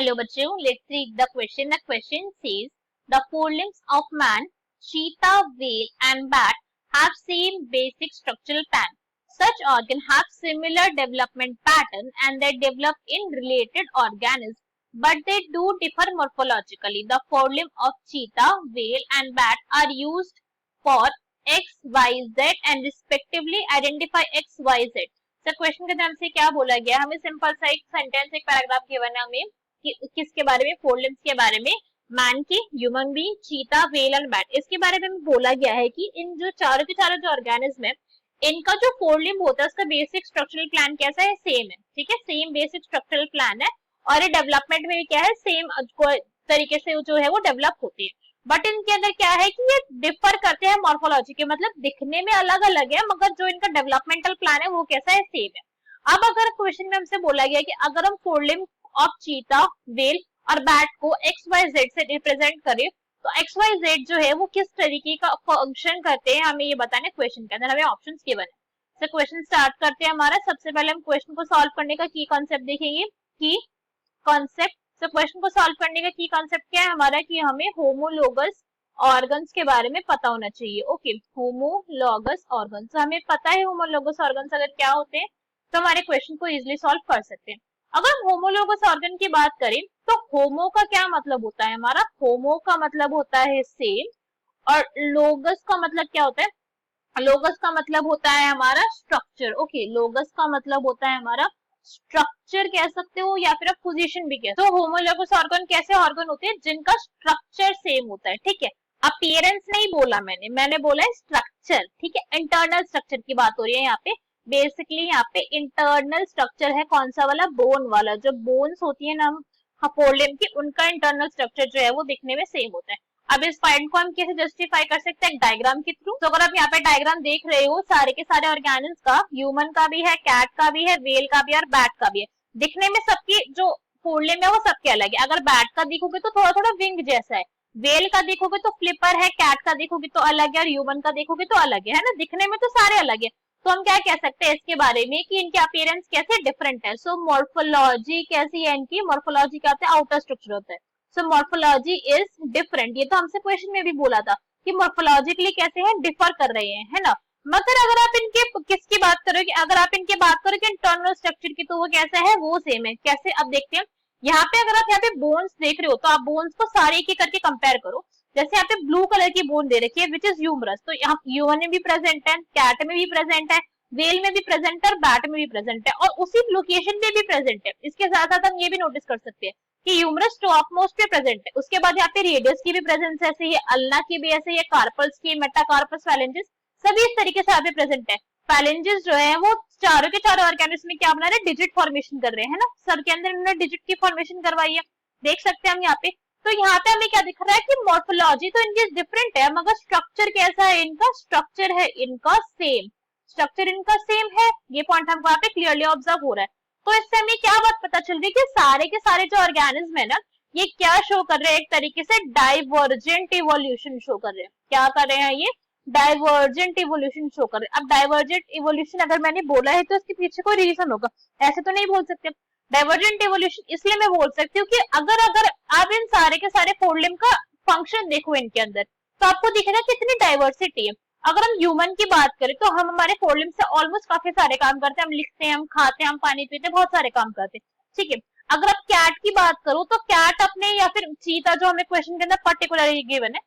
Hello बच्चों, let's read the question. The question says the forelimbs of man, cheetah, whale and bat have same basic structural plan. Such organs have similar development pattern and they develop in related organisms, but they do differ morphologically. The forelimb of cheetah, whale and bat are used for X, Y, Z and respectively identify X, Y, Z. Sir question के नाम से क्या बोला गया? हमें simple सा एक sentence, एक पैराग्राफ गिवन है हमें किसके बारे में, फोरलिम्स के बारे में, मैन की, ह्यूमन बीइंग, चीता, व्हेल एंड बैट, इसके बारे में बोला गया है कि इन जो चारों के चारों जो ऑर्गेनिज्म है, इनका जो फोरलिम्ब होता है उसका बेसिक स्ट्रक्चरल प्लान कैसा है? सेम है, ठीक है, सेम बेसिक स्ट्रक्चरल प्लान है और ये डेवलपमेंट में क्या है, सेम तरीके से जो है वो डेवलप होती है। बट इनके अंदर क्या है कि ये डिफर करते हैं मॉर्फोलॉजी के, मतलब दिखने में अलग अलग है मगर जो इनका डेवलपमेंटल प्लान है वो कैसा है? सेम है। अब अगर क्वेश्चन में हमसे बोला गया कि अगर हम फोरलिम्ब ऑफ चीता, व्हेल और बैट को एक्स वाई जेड से रिप्रेजेंट करें तो एक्स वाई जेड जो है वो किस तरीके का फंक्शन करते हैं, हमें ये बताना है। क्वेश्चन के अंदर हमें ऑप्शंस गिवन है। तो क्वेश्चन स्टार्ट करते हैं हमारा। सबसे पहले हम क्वेश्चन को सॉल्व करने का की कॉन्सेप्ट देखेंगे। की कॉन्सेप्ट, तो क्वेश्चन को सॉल्व करने का की कॉन्सेप्ट क्या है हमारा कि हमें होमोलोगस ऑर्गन्स के बारे में पता होना चाहिए। ओके, होमोलोगस ऑर्गन्स, तो हमें पता है होमोलोगस ऑर्गन्स अगर क्या होते हैं तो हमारे क्वेश्चन को इजीली सॉल्व कर सकते हैं। अगर हम होमोलोगस ऑर्गन की बात करें तो होमो का क्या मतलब होता है हमारा? होमो का मतलब होता है सेम और लोगस का मतलब क्या होता है? लोगस का मतलब होता है हमारा स्ट्रक्चर। ओके, लोगस का मतलब होता है हमारा स्ट्रक्चर कह सकते हो या फिर आप पोजीशन भी कह सकते हो। होमोलोगस ऑर्गन कैसे ऑर्गन होते हैं? जिनका स्ट्रक्चर सेम होता है, ठीक है। अपीयरेंस नहीं बोला मैंने बोला है स्ट्रक्चर, ठीक है। इंटरनल स्ट्रक्चर की बात हो रही है यहाँ पे। बेसिकली यहाँ पे इंटरनल स्ट्रक्चर है कौन सा वाला? बोन वाला। जो बोन्स होती है ना फोरलिम्ब की, उनका इंटरनल स्ट्रक्चर जो है वो दिखने में सेम होता है। अब इस पॉइंट को हम कैसे जस्टिफाई कर सकते हैं? डायग्राम के थ्रू। तो अगर आप यहाँ पे डायग्राम देख रहे हो सारे के सारे ऑर्गेनिज्म का, ह्यूमन का भी है, कैट का भी है, व्हेल का भी है और बैट का भी है, दिखने में सबकी जो फोरलिम्ब है वो सबके अलग है। अगर बैट का देखोगे तो थोड़ा थोड़ा विंग जैसा है, व्हेल का देखोगे तो फ्लिपर है, कैट का देखोगे तो अलग है और ह्यूमन का देखोगे तो अलग है ना, दिखने में तो सारे अलग है। तो हम क्या कह सकते हैं इसके बारे में कि इनके अपीयरेंस कैसे डिफरेंट है। सो मॉर्फोलॉजी कैसी है इनकी? मॉर्फोलॉजी क्या होता है? आउटर स्ट्रक्चर होता है। सो मॉर्फोलॉजी इज डिफरेंट। ये तो हमसे क्वेश्चन में भी बोला था कि मॉर्फोलॉजिकली कैसे हैं, डिफर कर रहे हैं, है ना। मगर अगर आप इनके किसकी बात करोगे, अगर आप इनके बात करोगे इंटरनल स्ट्रक्चर की, तो वो कैसा है? वो सेम है। कैसे? अब देखते हैं। यहाँ पे अगर आप यहाँ पे बोन्स देख रहे हो तो आप बोन्स को सारे एक करके कंपेयर करो। जैसे यहाँ पे ब्लू कलर की बोन दे रखी है विच इज ह्यूमरस, तो यहाँ ह्यूमन में भी प्रेजेंट है, कैट में भी प्रेजेंट है, व्हेल में भी प्रेजेंट है और बैट में भी प्रेजेंट है और उसी लोकेशन पे भी प्रेजेंट है। इसके साथ साथ हम ये भी नोटिस कर सकते हैं कि ह्यूमरस टॉप मोस्ट पे प्रेजेंट है। उसके बाद यहाँ पे रेडियस की भी प्रेजेंस ऐसे ही, अल्ना की भी ऐसे ही, कार्पल्स की, मेटाकार्पस, फैलेंजेस सभी इस तरीके से यहाँ पे प्रेजेंट है। फैलेंजेस जो है वो चारों के चारों ऑर्गेनिज्म में क्या बना रहे हैं? डिजिट फॉर्मेशन कर रहे हैं, है ना। सर के अंदर इन्होंने डिजिट की फॉर्मेशन करवाई है, देख सकते हैं हम यहाँ पे। तो यहाँ पे हमें क्या दिख रहा है कि मॉर्फोलॉजी तो इनकी डिफरेंट है मगर स्ट्रक्चर कैसा है इनका? स्ट्रक्चर है इनका सेम, स्ट्रक्चर इनका सेम है। ये पॉइंट हमको यहाँ पे क्लियरली ऑब्जर्व हो रहा है। तो इससे हमें क्या बात पता चल रही है कि सारे के सारे जो ऑर्गेनिज्म है ना, ये क्या शो कर रहे हैं? एक तरीके से डाइवर्जेंट इवोल्यूशन शो कर रहे हैं। क्या कर रहे हैं? ये डाइवर्जेंट इवोल्यूशन शो कर रहे हैं। अब डाइवर्जेंट इवोल्यूशन अगर मैंने बोला है तो इसके पीछे कोई रीजन होगा, ऐसे तो नहीं बोल सकते। डाइवर्जेंट इवोल्यूशन इसलिए मैं बोल सकती हूँ कि अगर आप इन सारे के सारे फोरलिम्ब का फंक्शन देखो इनके अंदर तो आपको दिखेगा कितनी डाइवर्सिटी है। अगर हम ह्यूमन की बात करें तो हम हमारे फोरलिम्ब से ऑलमोस्ट काफी सारे काम करते हैं, हम लिखते हैं, हम खाते हैं, हम पानी पीते हैं, बहुत सारे काम करते हैं, ठीक है। अगर आप कैट की बात करो तो कैट अपने, या फिर चीता जो हमें क्वेश्चन के अंदर पर्टिकुलरली गिवन है,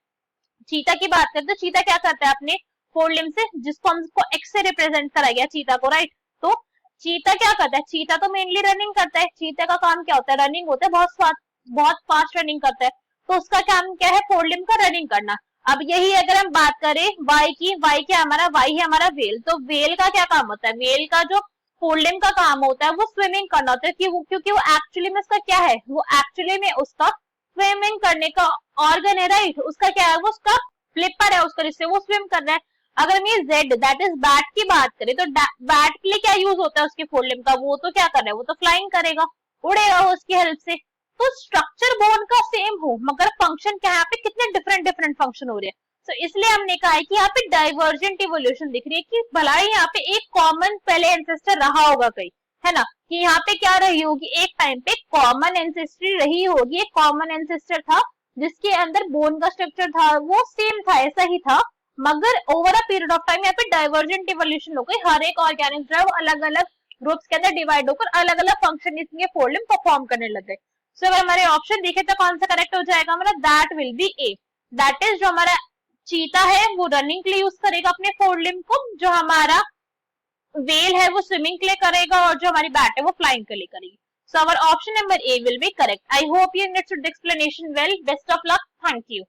चीता की बात करते हैं तो चीता क्या करता है अपने फोरलिम्ब से, जिसको हमको एक्स से रिप्रेजेंट करा गया चीता को, राइट। तो चीता क्या करता है? चीता तो मेनली रनिंग करता है। चीता का काम क्या होता है? रनिंग होता है, बहुत फास्ट रनिंग करता है। तो उसका काम क्या है? फोरलिम्ब का रनिंग करना। अब यही अगर हम बात करें वाई की, वाई क्या हमारा? वाई है हमारा व्हेल। तो व्हेल का क्या काम होता है? व्हेल का जो फोरलिम्ब का काम होता है वो स्विमिंग करना होता है, क्योंकि वो एक्चुअली में उसका क्या है? वो एक्चुअली में उसका स्विमिंग करने का ऑर्गन है, राइट। उसका क्या है? वो उसका फ्लिपर है, उसका जिससे वो स्विम कर रहा है। अगर मैं जेड दैट इज बैट की बात करें तो बैट के लिए क्या यूज होता है उसके फोरलिम्ब का? वो तो क्या कर रहा है? वो तो फ्लाइंग करेगा, उड़ेगा वो उसकी हेल्प से। तो स्ट्रक्चर बोन का सेम हो मगर फंक्शन क्या है? यहाँ पे कितने डिफरेंट डिफरेंट फंक्शन हो रहे हैं। तो इसलिए हमने कहा है कि यहाँ पे डाइवर्जेंट इवोल्यूशन दिख रही है कि भला ही यहाँ पे एक कॉमन पहले एंसेस्टर रहा होगा कहीं, है ना, कि यहाँ पे क्या रही होगी, एक टाइम पे कॉमन एंसेस्ट्री रही होगी, एक कॉमन एंसेस्टर था जिसके अंदर बोन का स्ट्रक्चर था वो सेम था, ऐसा ही था, मगर over a period of time यहाँ पे डाइवर्जेंट इवोल्यूशन हो गई, हर एक ऑर्गेनिज्म जो है वो अलग अलग ग्रुप्स के अंदर डिवाइड होकर अलग अलग फंक्शन इसके फोर लिम्ब परफॉर्म करने लग गए। सो अगर हमारे ऑप्शन देखे तो कौन सा करेक्ट हो जाएगा हमारा, that will be A, that is जो हमारा चीता है वो रनिंग के लिए यूज करेगा अपने फोर लिम्ब को, जो हमारा वेल है वो स्विमिंग के लिए करेगा, और जो हमारी बैट है वो फ्लाइंग के लिए करेगी। So our option number A will be correct. I hope you understood the explanation well. Best of luck. Thank you.